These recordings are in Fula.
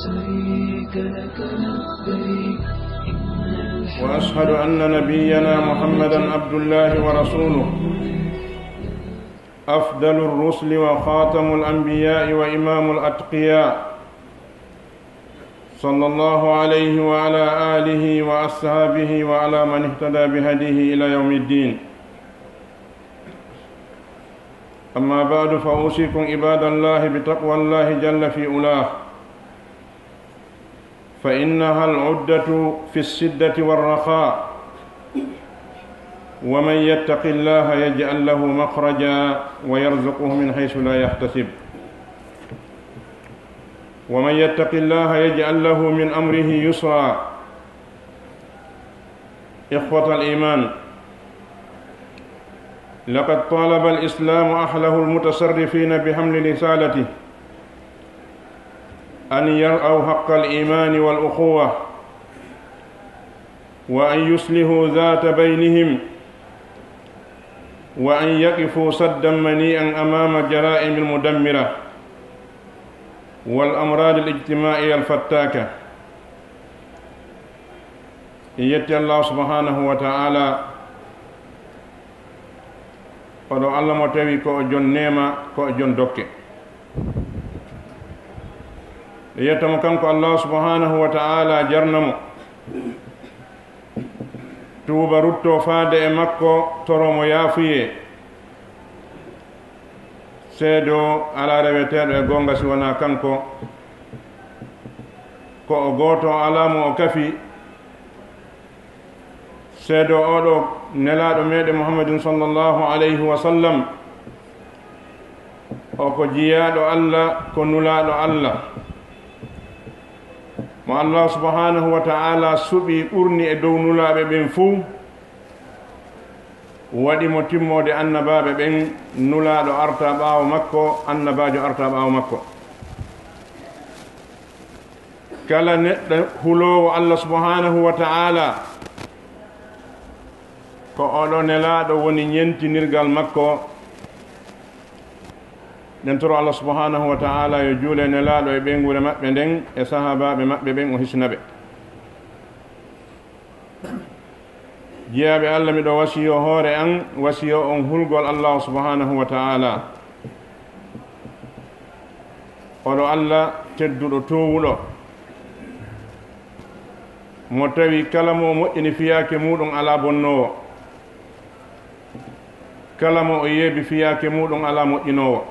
شريك لك لبيك وأشهد أن نبينا محمدا عبد الله ورسوله أفضل الرسل وخاتم الأنبياء وإمام الأتقياء صلى الله عليه وعلى آله وأصحابه وعلى من اهتدى بهديه إلى يوم الدين. أما بعد، فأوصيكم عباد الله بتقوى الله جل في علاه، فإنها العدة في الشدة والرخاء، ومن يتق الله يجعل له مخرجا ويرزقه من حيث لا يحتسب، ومن يتق الله يجعل له من أمره يسرا. إخوة الإيمان، لقد طالب الإسلام أهله المتصرفين بحمل رسالته أن يرعوا حق الإيمان والأخوة، وأن يصلحوا ذات بينهم، وأن يقفوا صدا منيئا أمام الجرائم المدمرة والأمراض الاجتماعية الفتاكة. يتي الله سبحانه وتعالى oɗo allah mo tawi ko o jon neema, ko o jon dokke. yettamo kanko allah subhanahu wa ta'ala jarnamo tuuba rutto faade e makko, toromo yaafuye, seedo ala reweteɗo e gonga si wona kanko, ko o gooto alamo o kafi, seedo oɗo nelaɗo meɗen muhammadin sallallahu alayhi wa sallam, o ko jiyaɗo allah, ko nulaɗo allah, mo allah subhanahu wa ta'ala suɓi ɓurni e dow nulaɓe ɓen fuu, waɗimo timmode annabaɓe ɓen, nulaɗo arta ɓaawo makko, annabajo arta ɓaawo makko. kala neɗɗo hulowo allah subhanahu wa ta'ala, ko oɗo nelaɗo woni ñentinirgal makko. nden toro allah subhanahu wa ta'ala yo juule nelaɗo e ɓengure maɓɓe nden e sahabaɓe maɓɓe ɓen o hisnaɓe. jeyaɓe allah, miɗo wasiyo hoore an, wasiyo on hulgol allah subhanahu wa ta'ala. oɗo allah tedduɗo towuɗo, mo tawi kala mo moƴƴini fiyake muɗum ala bonnowo, kala mo o yeebi fiyake muɗum ala moƴƴinowo.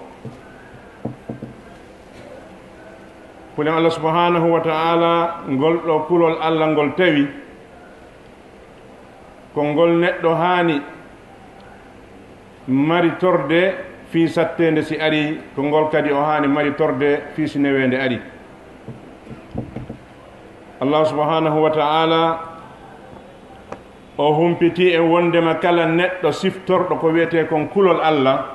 kulen allah subhanahu wa ta'ala ngol ɗo kulol allah ngol tawi ko ngol neɗɗo haani mari torde fii sattende si ari, ko ngol kadi o haani mari torde fii si newende ari. allah subhanahu wa ta'ala o humpiti e wondema kala neɗɗo siftorɗo ko wiyete kon kulol allah,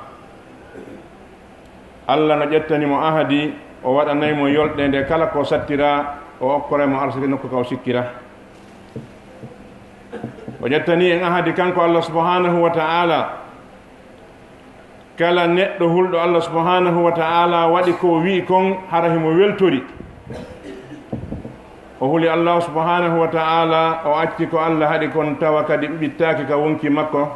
allah no ƴettanimo ahadi o waɗanaymo yolɗe nde kala ko sattira o okkoremo arsaki nokku ka o sikkira. o ƴettani en ahadi kanko allah subhanahu wa ta'ala, kala neɗɗo hulɗo allah subhanahu wa ta'ala waɗi ko wi kon hara himo weltori, o huli allah subhanahu wa ta'ala, o acci ko allah haɗi kon tawa kadi ɓiɓɓittaki ka wonki makko.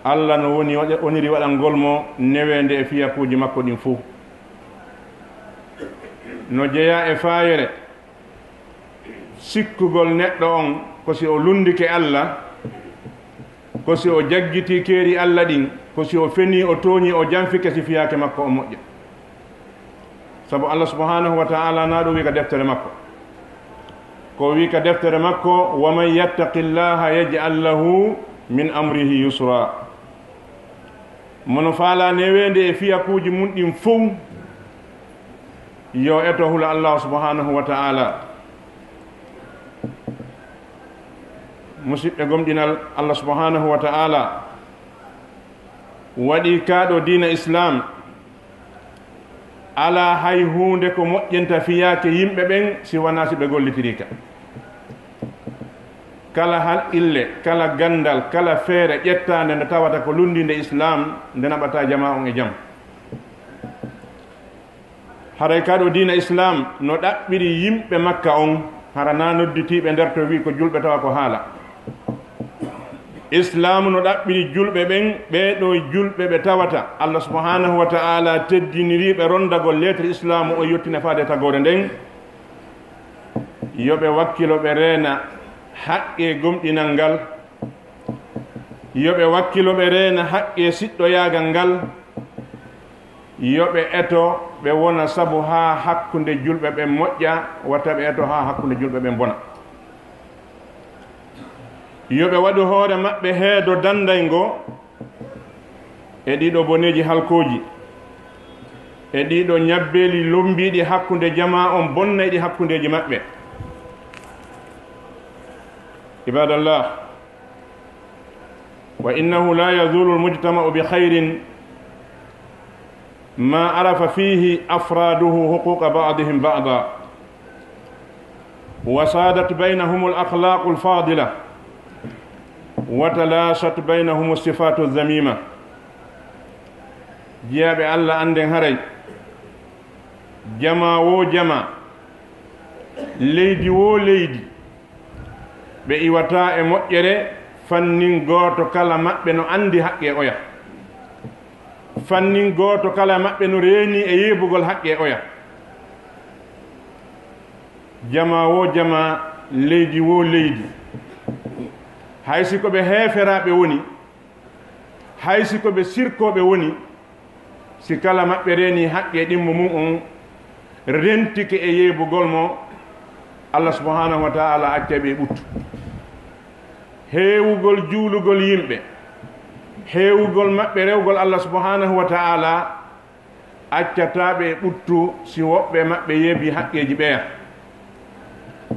allah no woni oniri waɗangol mo newende e fiyakuji makko ɗin fuu. no jeeya e fayere sikkugol neɗɗo on ko si o lundike allah, ko si o jaggiti keeri allah ɗin, ko si o feni o tooñi o janfike si fiyake makko o moƴƴa. sabu allah subhanahu wa ta'ala na ɗum wi ka deftere makko, ko wi ka deftere makko, wa man yattaqi llaha yaj'al lahu min amrihi yusra. mono faala newende e fiyakuji mum ɗin fof yo eto hula allah subhanahu wa ta'ala. musidɓe gomɗinal, allah subhanahu wa ta'ala waɗi kaɗo diina islam ala hay hunde ko moƴƴinta fiyake yimɓe ɓen si wona si ɓe gollitirika. kala hal ille, kala gandal, kala feere ƴettande nde tawata ko lundinde islam, nde naɓata jama on e jam. haray kaɗo dina islam no ɗaɓɓiri yimɓe makka on hara na nodditiɓe nder to wi ko julɓe tawa ko haala islam no ɗaɓɓiri julɓe ɓen ɓeɗo julɓe ɓe tawata allah subhanahu wa ta'ala teddiniriɓe rondagol lettre islamu o yettina faade tagore nden yoɓe wakkilo ɓe reena haqqe gomɗinal ngal yoɓe wakkilo ɓe reena haqqe siɗɗoyagal ngal yoɓe eto ɓe wona sabu ha hakkunde julɓe ɓe moƴƴa watta ɓe eto ha hakkunde julɓe ɓe bona yoɓe waɗu hoore maɓɓe heedo dandaygo e ɗiɗo boneji halkoji e ɗiɗo ñabbeli lombiɗi hakkunde jama on bonnayɗi hakkundeji maɓɓe ibadallah wa innahu la yazulu almujtama'u bi khayrin ما عرف فيه أفراده حقوق بعضهم بعضا وصادت بينهم الأخلاق الفاضلة وتلاشت بينهم الصفات الذميمة جاب الله عندن هري جما و جما ليدي و ليدي بإيوتا مؤجرة فنن غوتو كلا مأبنو عندي حقي أويا fannin goto kala maɓɓe no reeni e yeɓugol haqqe oya jama wo jama leydi wo leydi haysi ko ɓe heeferaɓe woni haysi ko ɓe sirkoɓe woni si kala maɓɓe reeni haqqe ɗimmo mum on rentike e yeɓugol mo allah subhanahu wa ta'ala acca ɓe ɓuttu heewugol juulugol yimɓe heewugol maɓɓe rewgol allah subhanahu wa ta'ala accataɓe ɓuttu si woɓɓe maɓɓe yeebi haqqeji ɓeya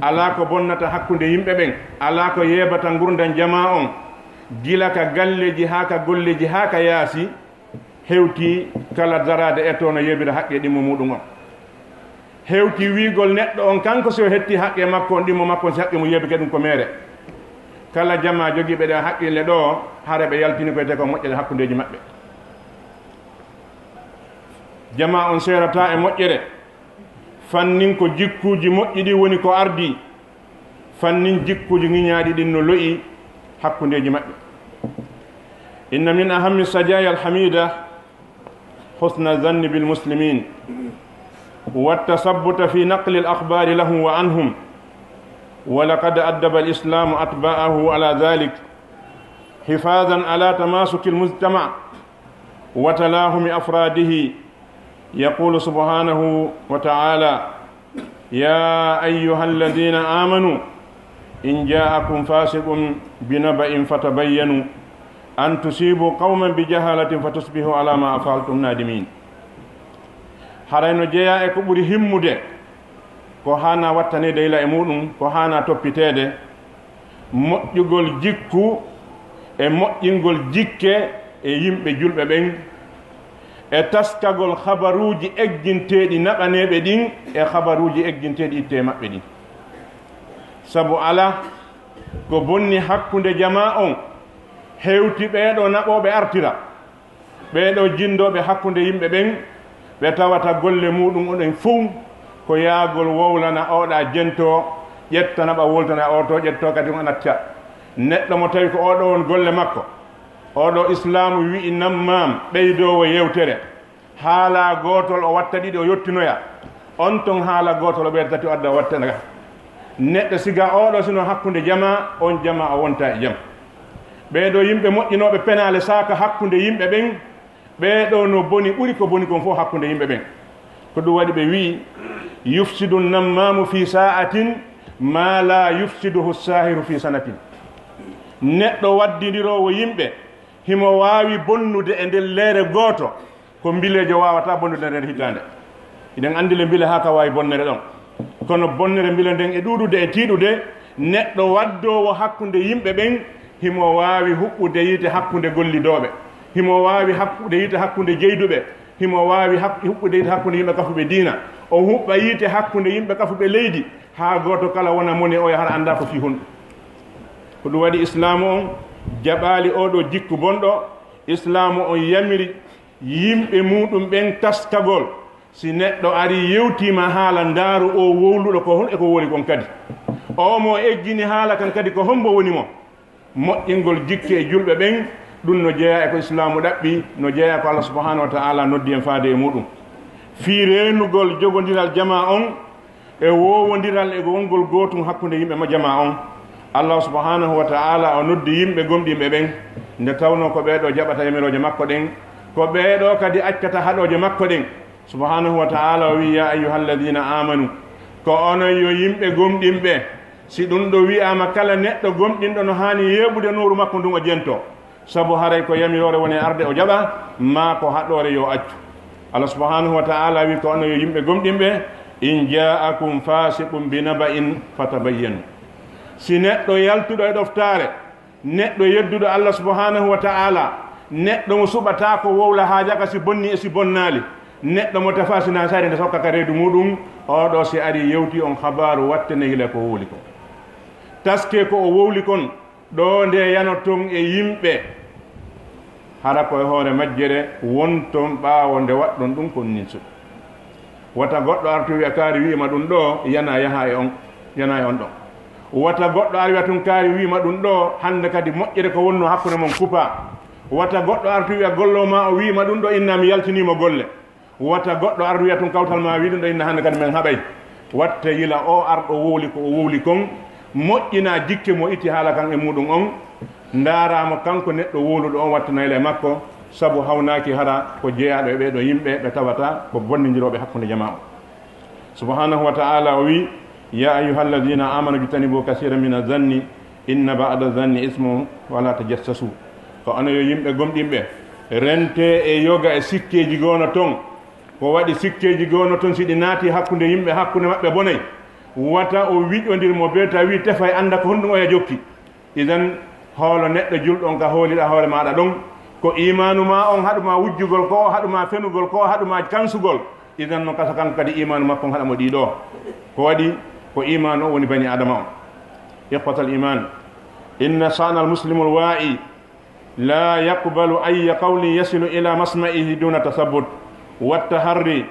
ala ko bonnata hakkunde yimɓe ɓen ala ko yeebata gurdan jama on gila ka galleji ha ka golleji ha ka yaasi hewti kala darade e to no yeebira haqqe ɗimmo muɗum on hewti wiigol neɗɗo on kanko so hetti haqqe makko on ɗimmo makko si haqqe mo yeebike ɗum ko mere kala jama jogiiɓe ɗe haqqille ɗo hare ɓe yaltini koyte ko moƴƴere hakkundeji maɓɓe jama on serata e moƴƴere fannin ko jikkuji moƴƴi ɗi woni ko ardi fannin jikkuji ŋiñaɗi ɗin no loyi hakkundeji maɓɓe inna min ahammi sajaya alhamida husna zanni bilmuslimin والتثبت في نقل الأخبار لهم وعنهم ولقد أدب الإسلام أتباعه على ذلك حفاظا على تماسك المجتمع وتلاهم أفراده يقول سبحانه وتعالى يا أيها الذين آمنوا إن جاءكم فاسق بنبأ فتبينوا أن تصيبوا قوما بجهالة فتصبحوا على ما فعلتم نادمين harayno jeeya e ko ɓuri himmude ko hana wattanede ila e muɗum ko hana toppitede moƴƴugol jikku e moƴƴingol jikke e yimɓe julɓe ɓen e taskagol habaruji egginteɗi naɓaneɓe ɗin e habaruji egginteɗi itte maɓɓe ɗin sabu ala ko bonni hakkunde jama on hewti ɓeɗo naɓoɓe artira ɓeɗo jindoɓe hakkunde yimɓe ɓen ɓe tawata golle muɗum oɗen fof ko yaagol wowlana oɗa jento ƴettana ɓa woltana oto ƴetto kadi on acca neɗɗo mo tawi ko oɗo won golle makko oɗo islamu wi'i nammam ɓeydowo yewtere haala gotol o watta ɗiɗi o yettinoya on ton haala gotol o ɓeyda tati o adda o wattanaga neɗɗo siga oɗo sino hakkunde jama on jama o wonta e jaam ɓeɗo yimɓe moƴƴinoɓe penale saka hakkunde yimɓe ɓen ɓeɗo no boni ɓuri ko boni kon fof hakkunde yimɓe ɓen ko ɗum waɗi ɓe wi yufsidu nammamu fi sa'atin ma la yufsiduhu sahiru fi sanatin neɗɗo waddidirowo yimɓe himo wawi bonnude e nder leere goto ko mbilejo wawata bonnude nder hitande iɗen andi le mbile ha ka wawi bonnere ɗon kono bonnere mbile nden e ɗuɗude e tiiɗude neɗɗo waddowo hakkunde yimɓe ɓen himo wawi huɓɓude yiite hakkunde gollidoɓe himo wawi hakkude yiite hakkunde jeyduɓe himo wawi huɓɓude yiite hakkunde yimɓe kafuɓe diina o huɓɓa yiite hakkunde yimɓe kafuɓe leydi ha goto kala wona moni o hara anda ko fi hunɗo ko ɗum waɗi islamu on jaɓali oɗo jikku bonɗo islamu on yamiri yimɓe muɗum ɓen taskagol si neɗɗo ari yewtima haala ndaaru o wowluɗo ko hon e ko woni kon kadi o mo eggini haala kan kadi ko hombo woni mo moƴƴingol jikke e julɓe ɓen ɗum no jeeya e ko islamu ɗaɓɓi no jeeya ko Allah subhanahu wa ta'ala noddi en faade e muɗum fii reenugol jogodiral jama on e wowodiral e wongol gootum hakkunde yimɓe mo jama on Allah subhanahu wa ta'ala o noddi yimɓe gomɗimɓe ɓen nde tawno ko ɓeeɗo jaɓata yamiroje makko ɗen ko ɓeeɗo kadi accata haɗoje makko ɗen subhanahu wa ta'ala o wi ya ayyuhalladina amanu ko onon yo yimɓe gomɗinɓe si ɗum ɗo wiyama kala neɗɗo gomɗinɗo no hani yeɓude nuuru makko ndun o jento sabu haray ko yamirore woni arde o jaɓa ma ko haɗore yo accu Allah subhanahu wa ta'ala wi ko onon yo yimɓe gomɗinɓe in ja'akum fasiqum binaba'in fatabayyanu si neɗɗo yaltuɗo e ɗoftare neɗɗo yedduɗo Allah subhanahu wa ta'ala neɗɗo mo suɓata ko wowla haajaka si bonni e si bonnali neɗɗo mo tafa sina sari nde sokkaka reedu muɗum oɗo si ari yewti on habaru wattene hila ko wowli ko taske ko o wowli kon ɗo nde yano ton e yimɓe hara koye hoore majjere wonton ɓaawo nde waɗɗon ɗum kon nin suɓ wata goɗɗo artu wiya kaari wiima ɗum ɗo yana yaha e on yana e on ɗon wata goɗɗo ari wiya tun kaari wiima ɗum ɗo hande kadi moƴƴere ko wonno hakkude mon kupa wata goɗɗo artu wiya gollo ma o wiima ɗum ɗo inna mi yaltinimo golle wata goɗɗo artu wiya tun kawtal ma wi ɗum ɗo inna hande kadi men haɓay watte yila o arɗo wowli ko o wowli kon moƴƴina jikke mo itti haala kan e muɗum on ndaaramo kanko neɗɗo wowluɗo on wattanayla e makko sabu hawnaki hara ko jeeyaɗo e ɓeɗo yimɓe ɓe tawata ko bonnodiroɓe hakkude jama o subhanahu wa ta'ala o wi ya ayyuhalladina amanu jtanibu kasira min azanni inna ba'da zanni ismu wala tajassasu ko ono yo yimɓe gomɗinɓe rente e yoga e sikkeji gono ton ko waɗi sikkeji gono ton siɗi naati hakkude yimɓe hakkude maɓɓe bonay wata o wiƴodirmo be tawi tefa e anda ko honɗum oya jokki idan hoolo neɗɗo julɗon ka hooliɗa hoore maɗa ɗon ko imanu ma on haɗuma wujjugol ko haɗuma fenugol ko haɗuma kansugol idan no kasa kanko kadi imanu makko on haɗamo ɗiɗo ko waɗi ko imanu o woni bani adama on ikhwatal iman inna sana almuslimu alwa'i la yaqbalu aya qawlin yasilu ila masma'ihi duna tasabbut wattaharri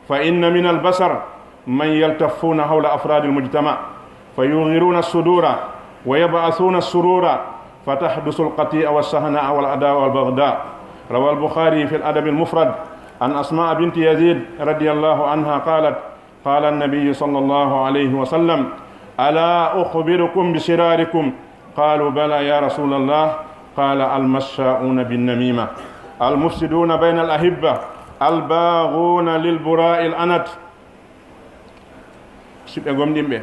fa inna min albasar man yaltaffuna hawla afradi almujtama fayughiruna as-sudura wa yab'athuna as-surura فتحدث القطيع والسهناء والعداوة والبغضاء روى البخاري في الأدب المفرد عن أسماء بنت يزيد رضي الله عنها قالت قال النبي صلى الله عليه وسلم ألا أخبركم بشراركم قالوا بلى يا رسول الله قال المشاؤون بالنميمة المفسدون بين الأحبة الباغون للبراء الأنت سيبقى قمدين به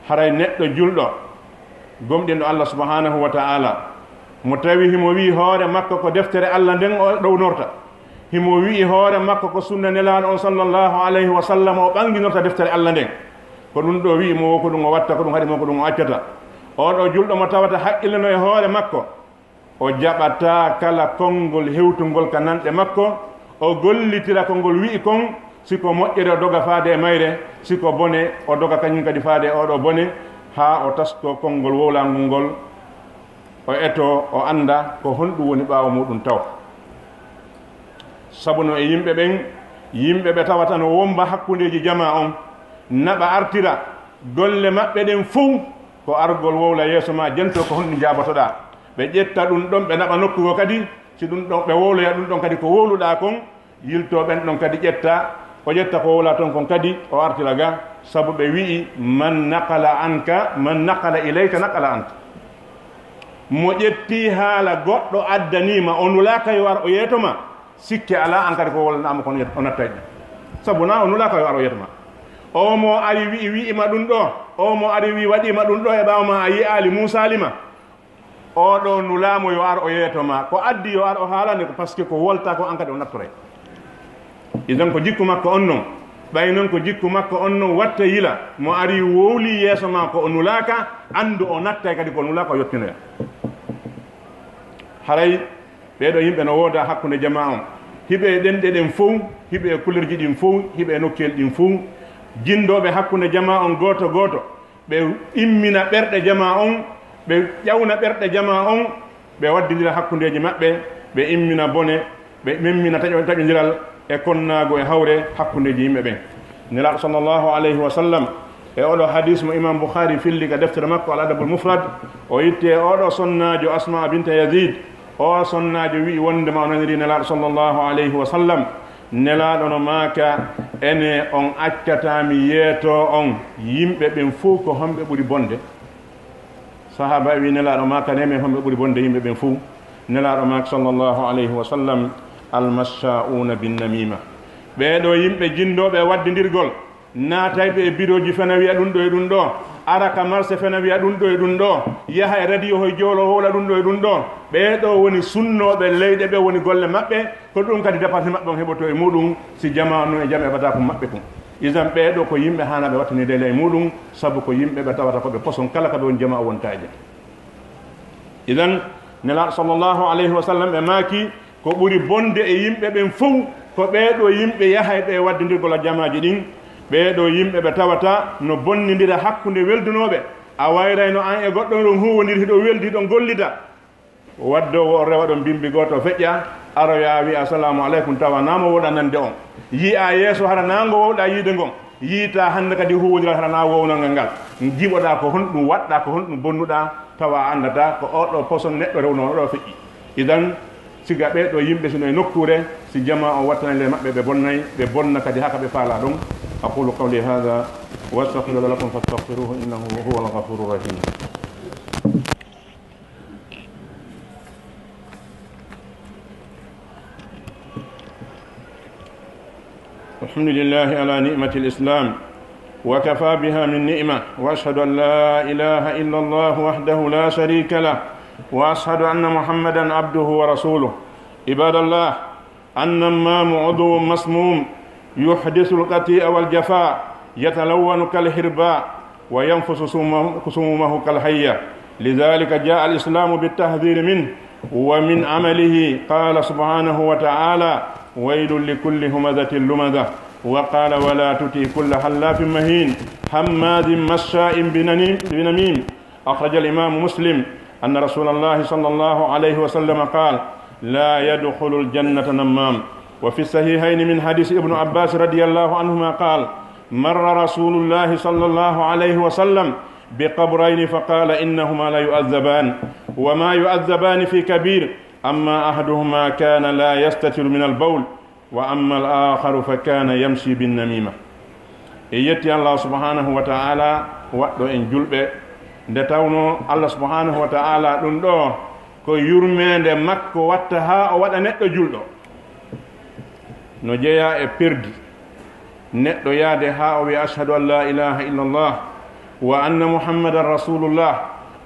حرأي نتو جلدو gomɗinɗo Allah subhanahu wa ta'ala mo tawi himo wi hoore makko ko deftere Allah nden o ɗownorta himo wi hoore makko ko sunna nelaɗo on sallallahu alayhi wa sallam o ɓanginorta deftere Allah nden ko ɗum ɗo wi mo ko ɗum o watta ko ɗum haɗi mo ko ɗum o accata oɗo julɗo mo tawata haqqilleno e hoore makko o jaɓata kala konngol hewtungol ka nanɗe makko o gollitira konngol wi'i kon siko moƴƴere o doga faade e mayre siko bone o doga kañum kadi faade e oɗo bone ha o tasko konngol wowlangol ngol o eto o anda ko honɗum woni ɓaawo muɗum taw sabu no e yimɓe ɓe tawata no womba hakkundeji jama on naɓa artira golle maɓɓe ɗen fof ko argol wowla yeeso ma jento ko honɗum jabotoɗa ɓe ƴetta ɗum ɗon ɓe naɓa nokkugo kadi si ɗum ɗon ɓe wowloya ɗum ɗon kadi ko wowluɗa kon yilto ɓen ɗon kadi ƴetta o ƴetta ko wowla toon kon kadi o artira ga sabu ɓe wi'i man naqala anka man naqala ilayka naqala anka mo ƴetti haala goɗɗo addanima o nulaka yo ar o yeetoma sikke ala an kadi ko wolnama kono o natta ɗum sabu na o nulaka yo ar o yeetoma o mo ari wi'ima ɗum ɗo o mo ari wi waɗima ɗum ɗo e ɓawma a yi'ali musalima oɗo nulamo yo ar o yeetoma ko addi yo ar o haalande ko par ce que ko wolta ko an kadi o nattore idan ko jikku makko on non ɓay noon ko jikku makko on noon watta yila mo ari wowli yeeso ma ko o nulaka andu o natta kadi ko nulaka o yottinoya haray ɓeɗo yimɓe no wooda hakkude jama on hiɓe ɗenɗe ɗen fof hiɓe couleur ji ɗin fof hiɓe nokkel ɗin fof jindoɓe hakkude jama on goto goto ɓe immina ɓerɗe jama on ɓe ƴawna ɓerɗe jama on ɓe waddidira hakkudeji maɓɓe ɓe immina bone ɓe memmina taƴodiral e konnago e hawre hakkundeji yimɓe ɓen nelaɗo sallllahu alayhi wa sallam e oɗo hadis mo imam boukhari filli ka deftere makko al adabul mufrad o yitte oɗo sonnajo asma binta yazid o sonnajo wi wondema o naniri nelaɗo sallllahu alayhi wa sallam nelaɗo no maaka ene on accatami yeeto on yimɓe ɓen fof ko homɓe ɓuri bonde sahaba wi nelaɗo maaka neme homɓe ɓuri bonde yimɓe ɓen fof nelaɗo maaka sallllahu alayhi wa sallam almashauna binnamima ɓeɗo yimɓe jindoɓe waddidirgol naatayɓe e biroji fena wiya ɗum ɗo e ɗum ɗo ara ka marché fena wiya ɗum ɗo e ɗum ɗo yaha e radio hoye joolo howla ɗum ɗo e ɗum ɗo ɓeɗo woni sunnoɓe leyɗe ɓe woni golle maɓɓe ko ɗum kadi dépense maɓɓe on heɓoto e muɗum si jamanu e jaam heɓata ko maɓɓe kum isan ɓeɗo ko yimɓe hanaɓe wattanidele e muɗum saabu ko yimɓe ɓe tawata koɓe poson kala kaɓe woni jama o wontaje isan nelaɗo sallllahu alayhi wa sallam ɓe maaki ko ɓuri bonde e yimɓe ɓen fof ko ɓeɗo yimɓe yahayɓe e waddidirgol a jamaji ɗin ɓeɗo yimɓe ɓe tawata no bonnidira hakkude weldunoɓe a wayrayno an e goɗɗo ɗon huwodiri hiɗo weldi ɗon gollida waddowo o rewa ɗon bimbi goto feƴƴa aroya wi assalamu aleykum tawa namo woɗa nande on yiya yeeso hara nango wowɗa yiide ngon yiita hande kadi huwodiral hara na wownalngal ngal jiɓoɗa ko honɗum waɗɗa ko honɗum bonnuɗa tawa andata ko oɗo poson neɗɗo rewno oɗo feƴƴi idan siga ɓeɗo yimɓe sino e nokkure si jama o wattanale maɓɓe ɓe bonnay ɓe bonna kadi haka ɓe faala ɗum aqulu qawli hada wa astaghfiru lakum fastaghfiruhu innahu huwa alghafuru rahim الحمد لله على نعمة الإسلام وكفى بها من نعمة وأشهد أن لا إله إلا الله وحده لا شريك له وأشهد أن محمدا عبده ورسوله عباد الله النمام عضو مسموم يحدث القتيء والجفاء يتلون كالحرباء وينفس سمومه كالحية لذلك جاء الإسلام بالتحذير منه ومن عمله قال سبحانه وتعالى ويل لكل همزة لمزة وقال ولا تطع كل حلاف مهين هماز مشاء بنميم أخرج الإمام مسلم أن رسول الله صلى الله عليه وسلم قال لا يدخل الجنة نمام وفي الصحيحين من حديث ابن عباس رضي الله عنهما قال مر رسول الله صلى الله عليه وسلم بقبرين فقال إنهما لا يؤذبان وما يؤذبان في كبير أما أحدهما كان لا يستتر من البول وأما الآخر فكان يمشي بالنميمة يتي الله سبحانه وتعالى وقت إن جلب nde tawno Allah subhanahu wa ta'ala ɗum ɗo ko yurmede makko watta ha o waɗa neɗɗo julɗo no jeeya e perdi neɗɗo yaade ha o wi ashhadu an la ilaha illallah wa anna muhammadan rasulullah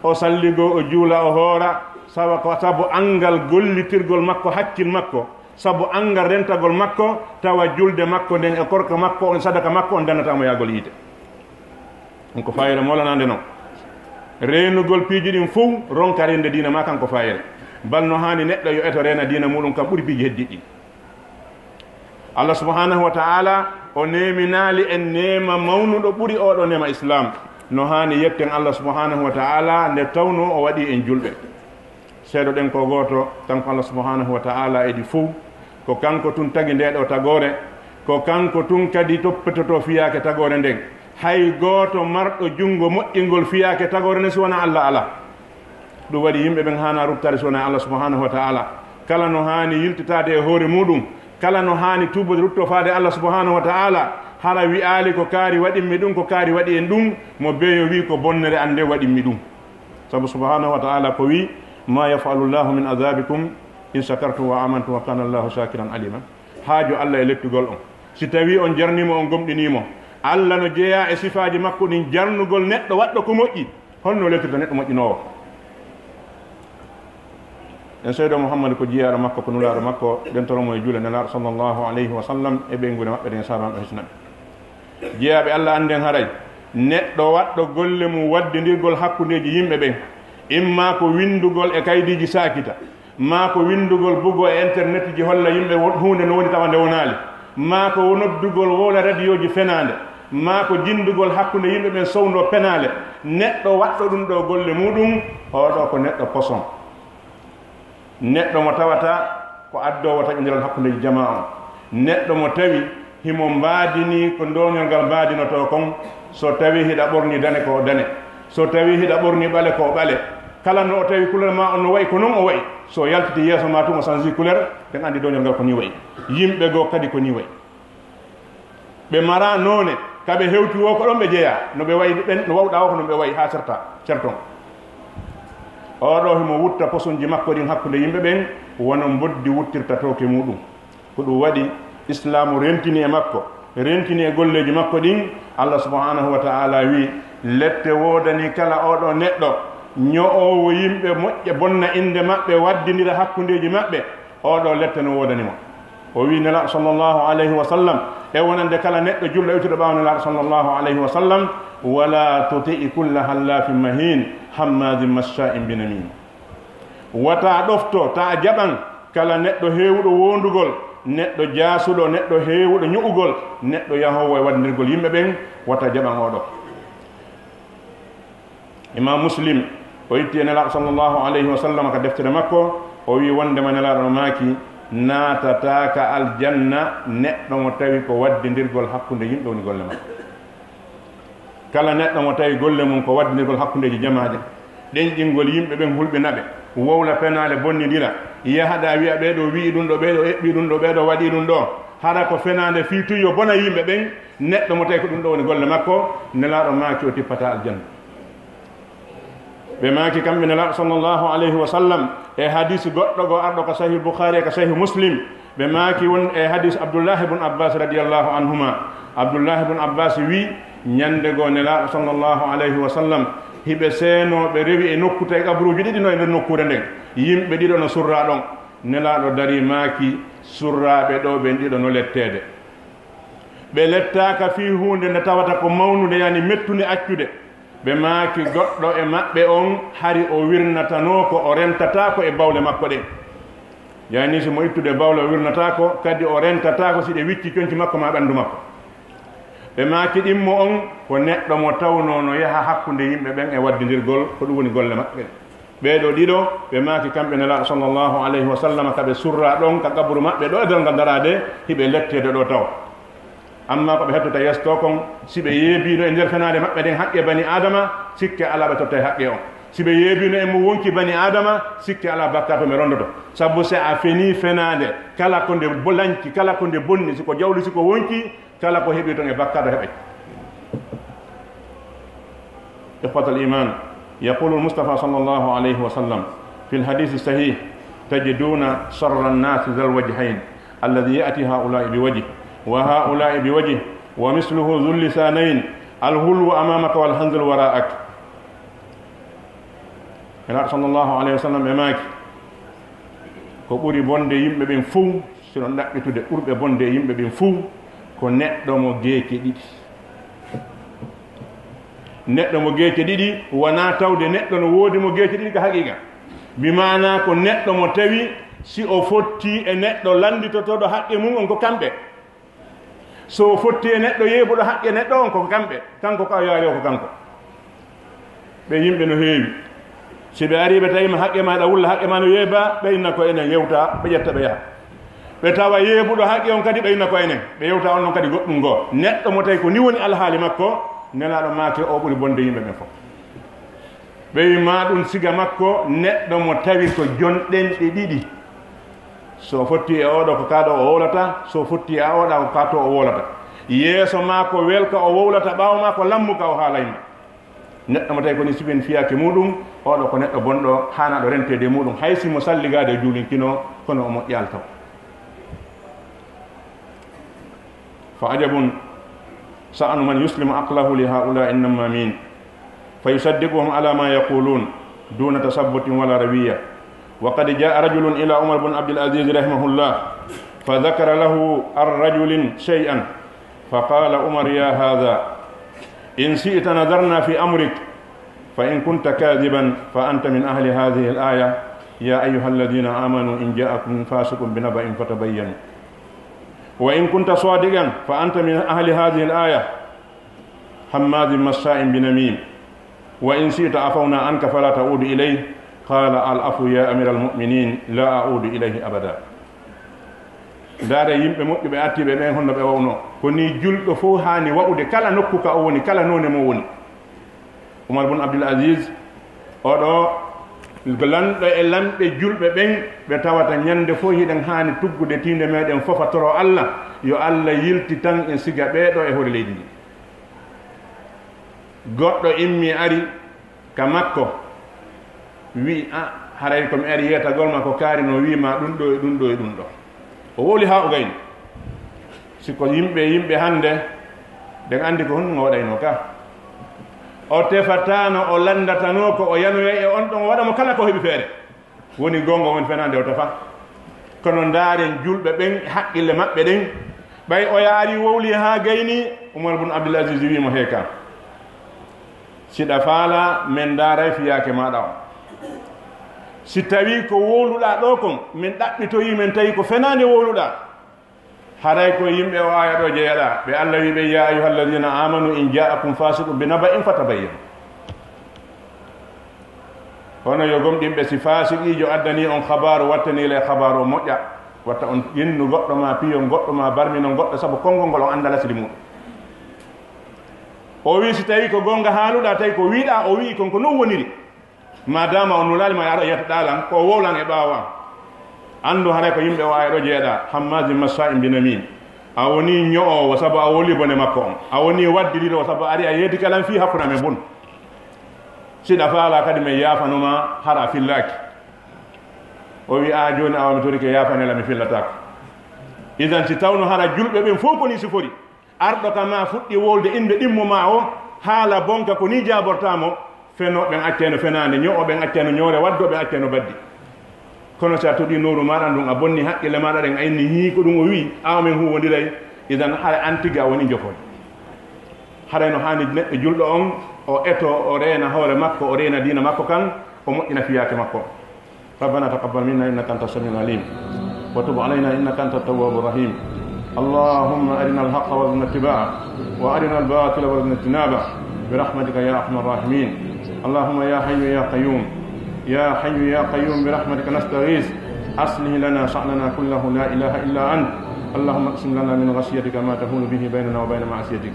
o salligo o juula o hoora sabu angal gollitirgol makko hakkil makko sabu angal rentagol makko tawa julde makko nden e korka makko on sadaka makko on dannatamo yaagol yiite on ko fayire molanande noon renugol piiji ɗin fof ronka rende diina ma kanko fayere balno hani neɗɗo yo eto rena diina muɗum kam ɓuri piiji heddiɗɗi Allah subhanahu wa ta'ala o neminali en nema mawnuɗo ɓuri oɗo nema islam no hani yetten Allah subhanahu wa ta'ala nde tawno o waɗi en julɓe seeɗo ɗen ko goto kanko Allah subhanahu wa ta'ala edi fof ko kanko tun tagi ndeɗo tagore ko kanko tun kadi toppetoto fiyake tagore nden hay gooto marɗo junngo moƴƴingol fiyaake tagore ne si wona Allah ala ɗum waɗi yimɓe ɓen haana ruttade si wona Allah subhanahu wa ta'ala kala no haani yiltitade e hoore muɗum kala no haani tubode ruttofaade Allah subhanahu wa ta'ala hara wi'aali ko kaari waɗinmi ɗum ko kaari waɗi en ɗum mo beeyo wi ko bonnere ande waɗinmi ɗum sabu subhanahu wa ta'ala ko wi ma yafalu llahu min adabikum in shakartum wa amantum wa kana allahu shakiran alima haajo Allah e lettugol on si tawi on jarnimo on gomɗinimo Allah no jeeya e sifaji makko ɗin jarnugol neɗɗo waɗɗo ko moƴƴi holno lettirta neɗɗo moƴƴinowo en seydo Muhammad ko jiyaɗo makko ko nulaɗo makko ɗen toromo e juule nelaɗo sallllahu alayhi wa sallam e ɓeygude maɓɓe ɗen sabaɓe hisnaɓe jeeyaɓe Allah anden haray neɗɗo waɗɗo golle mum waddidirgol hakkudeji yimɓe ɓen imma ko windugol e kaydiji sakita ma ko windugol bugo e internet ji holla yimɓe hunde no woni tawa nde wonali ma ko noddugol wola radio ji fenade ma ko jindugol hakkude yimɓe ɓen sowno penale neɗɗo waɗɗo ɗum ɗo golle muɗum oɗo ko neɗɗo poson neɗɗo mo tawata ko addowo taƴodiral hakkudeji jama on neɗɗo mo tawi himo mbaadini ko ndoñol ngal mbaadinoto kon so tawi hiɗa ɓorni dane ko dane so tawi hiɗa ɓorni ɓale ko ɓale kala no o tawi couleur ma on no wayi ko noon o wayi so yaltiti yeeso ma tuma changi couleur ɓen andi doñol ngal ko ni wayi yimɓe goo kadi ko ni wayi ɓe mara noone kaɓe hewti wo ko ɗon ɓe jeeya no ɓe wayi ɓen no wawɗa o ko no ɓe wayi ha certon oɗo himo wutta posonji makko ɗin hakkude yimɓe ɓen wono boddi wuttirta toke muɗum ko ɗum waɗi islamu rentini e makko rentini e golleji makko ɗin Allah subhanahu wa ta'ala wi lette wodani kala oɗo neɗɗo ñoowo yimɓe moƴƴe bonna inde maɓɓe waddidira hakkudeji maɓɓe oɗo lette no wodanimo o wi nelaɗo sallllahu alayhi wa sallam e wonande kala neɗɗo julɗo ewtuɗo ɓawa nelaɗo sallllahu alayhi wa sallam wala tutii kulla hallafin mahin hammadin massa'in binamin wata ɗofto ta jaɓan kala neɗɗo hewuɗo wondugol neɗɗo jaasuɗo neɗɗo hewuɗo ñu'ugol neɗɗo yahowo e waddirgol yimɓe ɓen wata jaɓan oɗo imam muslim o itti e nelaɗo sallllahu alayhi wa sallam ka deftere makko o wi wondema nelaɗo no maaki natataka aljanna neɗɗo mo tawi ko waddidirgol hakkude yimɓe woni golle makko kala neɗɗo mo tawi golle mum ko waddidirgol hakkudeji jamaje ɗenƴingol yimɓe ɓen hulɓinaɓe wowla penale bonnidira yahaɗa wiya ɓeɗo wi ɗum ɗo ɓeɗo eɓɓi ɗum ɗo ɓeɗo waɗi ɗum ɗo haɗa ko fenade fi tuyo bona yimɓe ɓen neɗɗo mo tawi ko ɗum ɗo woni golle makko nelaɗo maaki o tippata aljanna ɓe maaki kamɓe nelaɗo sallllahu alayhi wa sallam e hadis goɗɗo go arɗo ko sahih boukhari ko sahih muslim ɓe maaki won e hadis abdoullah ibn abbas radiallahu anhuma abdoullah ibn abbas wi ñande go nelaɗo sallllahu alayhi wa sallam hiɓe seenoɓe rewi e nokku tawi kabruji ɗiɗi no e nder nokkure nden yimɓe ɗiɗo no surra ɗon nelaɗo dari maaki surraɓe ɗo ɓen ɗiɗo no lettede ɓe lettaka fi hunde nde tawata ko mawnude yani mettude accude ɓe maaki goɗɗo e maɓɓe on hari o wirnatano ko o rentatako e bawle makko ɗen yani so mo ittude bawle o wirnatako kadi o rentatako si ɗe wicci conci makko ma ɓandu makko ɓe maaki ɗimmo on ko neɗɗo mo tawno no yaha hakkude yimɓe ɓen e waddidirgol ko ɗum woni golle maɓɓe ɓeɗo ɗiɗo ɓe maaki kamɓe nelaɗo sallllahu alayhi wa sallam kaɓe surra ɗon ka gabru maɓɓe ɗo e delngal darade hiɓe lettede ɗo taw amma ko ɓe hettota yesto kon si ɓe yeebino e nder fenade maɓɓe ɗen haqqe bani adama sikke ala ɓe totta e haqqe on si ɓe yeebino e mo wonki bani adama sikke ala bakka to ɓe rondoto sabu se a feni fenade kala ko nde lanci kala ko nde bonni siko jawli siko wonki kala ko heeɓi ton e bakkaɗo heɓay إخوة الإيمان يقول المصطفى صلى الله عليه وسلم في الحديث الصحيح تجدون شر الناس ذا الوجهين الذي يأتي هؤلاء بوجه وهؤلاء بوجه ومثله ذو اللسانين الهلو أمامك والحنظل وراءك صلى الله عليه وسلم إماك ko ɓuri bonde yimɓe ɓen fuu sino ɗaɓɓitude ɓurɓe bonde yimɓe ɓen fuu ko neɗɗo mo geeke ɗiɗi neɗɗo mo geeke ɗiɗi wona tawde neɗɗo no woodi mo geeke ɗiɗi ka haqiqa bimana ko neɗɗo mo tawi si o fotti e neɗɗo landitotoɗo haqqe mum on ko kamɓe so fotti e neɗɗo yeeɓuɗo haqqe neɗɗo on ko kamɓe kanko ka yaari o ko kanko ɓe yimɓe no heewi si ɓe ari ɓe tawima haqqe maɗa wulla haqqe ma no yeeba ɓe inna ko enen yewta ɓe ƴetta ɓe yaha ɓe tawa yeeɓuɗo haqqe on kadi ɓe inna ko enen ɓe yewta on noon kadi goɗɗum ngoo neɗɗo mo tawi ko ni woni alhaali makko nelaɗo maake o ɓuri bonde yimɓe ɓen fof ɓe wi ma ɗum siga makko neɗɗo mo tawi ko jonɗenɗe ɗiɗi so fotti e oɗo ko kaɗo o wowlata so fotti e oɗa ko kato o wowlata yeeso ma ko welka o wowlata ɓawo ma ko lammuka o haalayma neɗɗo mo tawi koni siɓen fiyake muɗum oɗo ko neɗɗo bonɗo hanaɗo rentede muɗum haysi mo salligade e juulinkino kono o moƴƴal taw fa ajabun sa'anu man yuslimu aqlahu li haula innamamin fa yusaddiquhum ala ma yaqulun duna tasabbutin wala rawiya wa qad jaa rajulun ila umar bin abdul aziz rahimahullah fa dhakara lahu ar-rajulin shay'an fa qala umar ya hadha in shi'ta nadarna fi amrik fa in kunta kadhiban fa anta min ahli hadhihi al-aya ya ayyuha alladhina amanu in ja'akum fasiqun binaba'in fatabayyanu wa in kunta sadiqan fa anta min ahli hadhihi al-aya hammadin massa'in binamim wa in shi'ta afawna anka fala ta'udu ilayhi qala al-afu ya amira al-mu'minin la a'udu ilayhi abada ndaare yimɓe moƴƴuɓe attiɓe ɓen honno ɓe wawno ko ni julɗo fof haani waɗude kala nokku ka o woni kala none mo woni. Umar bun Abdul Aziz oɗo lanɗo e lamɓe julɓe ɓen ɓe tawata ñande fof hiɗen haani tuggude tinde meɗen fofatoro Allah yo Allah yilti tan en siga ɓeeɗo e hoore leydi ndi. Goɗɗo immi ari ka makko wi haray komi ari yetagol ma ko kaari no wima ɗum ɗo e ɗum ɗo e ɗum ɗo o woli ha o gayni siko yimɓe hande ɗen andi ko honno waɗayno ka o tefatano o landatano ko o yanoya e on ɗon o waɗamo kala ko heɓi feere woni gonga woni fenande o tefa kono ndaaren julɓe ɓen haqqille maɓɓe ɗen ɓay o yaari wowli ha gayni Umar bun Abdul Aziz wimo heeka siɗa faala min daaray fiyake maɗa o si tawi ko wowluɗa ɗo kon min ɗaɓɓitoyi min tawi ko fenande wowluɗa haray ko yimɓe o aya ɗo jeeyaɗa ɓe Allah wi ɓe ya ayuha alladina amanu in ja'akum fasiqun bi naba'in fatabayyanu hono yo gomɗinɓe si fasiqijo addani on habaru wattanile habaru o moƴƴa watta on yennu goɗɗo ma piyo goɗɗo ma barmino goɗɗo saabu konngol ngol on andala sidi muɗum o wi si tawi ko gonga haaluɗa tawi ko wiiɗa o wi kon ko non woniri madama on nulalima aɗa yetta ɗalan ko wowlan e ɓawa andu haray ko yimɓe o aya ɗo jeeɗa hammadi massa'in binamin a woni ño'owo saabu a woli bone makko on a woni waddiriɗo saabu ari a yeedi kalan fi hakkuname bon siɗa faala kadi min yafanuma hara fillaki o wi a joni awami tori ke yafanela mi fillatako idan si tawno hara julɓe ɓen fof koni sifori arɗo kama fuɗɗi wolde inde ɗimmo ma o haala bonka ko ni jabortamo fenoɓen acceno fenande ño'oɓen acceno ñoore waddoɓen acceno baddi kono sa toɗi noru maɗa ɗum a bonni haqqille maɗa ɗen ayni hi ko ɗum o wi awamen huwodiray idan haɗa antigue a woni jofode haɗay no hani neɗɗo julɗo on o eto o reena hoore makko o reena dina makko kan o moƴƴina fiyake makko ربنا تقبل منا إنك أنت السميع العليم وتب علينا إنك أنت التواب الرحيم اللهم أرنا الحق وارزقنا اتباعه وأرنا الباطل وارزقنا اجتنابه برحمتك يا أرحم الراحمين اللهم يا حي يا قيوم يا حي يا قيوم برحمتك نستغيث أصلح لنا شأننا كله لا إله إلا أنت اللهم اقسم لنا من غشيتك ما تهون به بيننا وبين معصيتك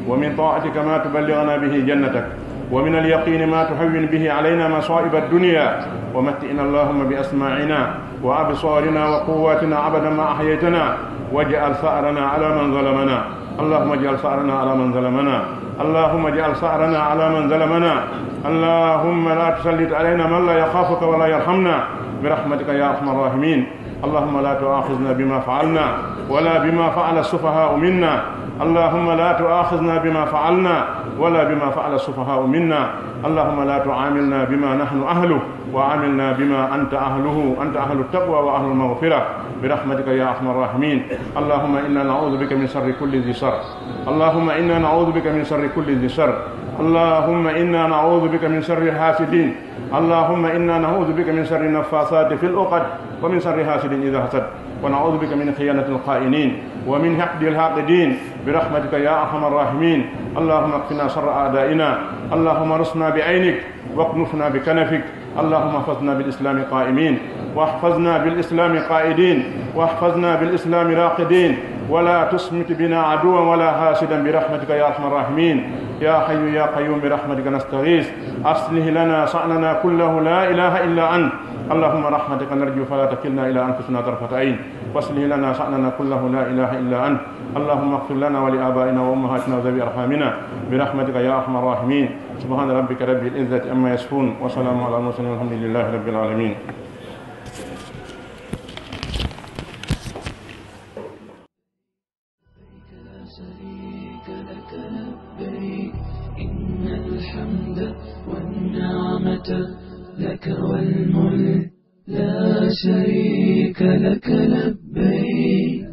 ومن طاعتك ما تبلغنا به جنتك ومن اليقين ما تهون به علينا مصائب الدنيا ومتئنا اللهم بأسماعنا وأبصارنا وقواتنا أبدا ما أحييتنا واجعل ثأرنا على من ظلمنا اللهم اجعل ثأرنا على من ظلمنا اللهم اجعل ثأرنا على من ظلمنا اللهم لا تسلط علينا من لا يخافك ولا يرحمنا برحمتك يا أرحم الراحمين اللهم لا تؤاخذنا بما فعلنا ولا بما فعل السفهاء منا اللهم لا تؤاخذنا بما فعلنا ولا بما فعل السفهاء منا اللهم لا تعاملنا بما نحن أهله وعاملنا بما أنت أهله أنت أهل التقوى وأهل المغفرة برحمتك يا أرحم الراحمين اللهم إنا نعوذ بك من شر كل ذي شر اللهم إنا نعوذ بك من شر كل ذي شر اللهم إنا نعوذ بك من شر الحاسدين اللهم إنا نعوذ بك من شر النفاثات في العقد ومن شر حاسد إذا حسد ونعوذ بك من خيانة الخائنين ومن حقد الحاقدين برحمتك يا أرحم الراحمين اللهم اكفنا شر أعدائنا اللهم ارزقنا بعينك واكنفنا بكنفك اللهم احفظنا بالإسلام قائمين واحفظنا بالإسلام قائدين واحفظنا بالإسلام راقدين ولا تسمت بنا عدوا ولا حاسدا برحمتك يا أرحم الراحمين يا حي يا قيوم برحمتك نستغيث أصلح لنا شأننا كله لا إله إلا أنت اللهم رحمتك نرجو فلا تكلنا إلى أنفسنا طرفة عين واصلح لنا شأننا كله لا إله إلا أنت اللهم اغفر لنا ولآبائنا وأمهاتنا وذوي أرحامنا برحمتك يا أرحم الراحمين سبحان ربك رب العزة عما يصفون وسلام على المرسلين والحمد لله رب العالمين. إن الحمد والنعمة لك والملك لا شريك لك لبيك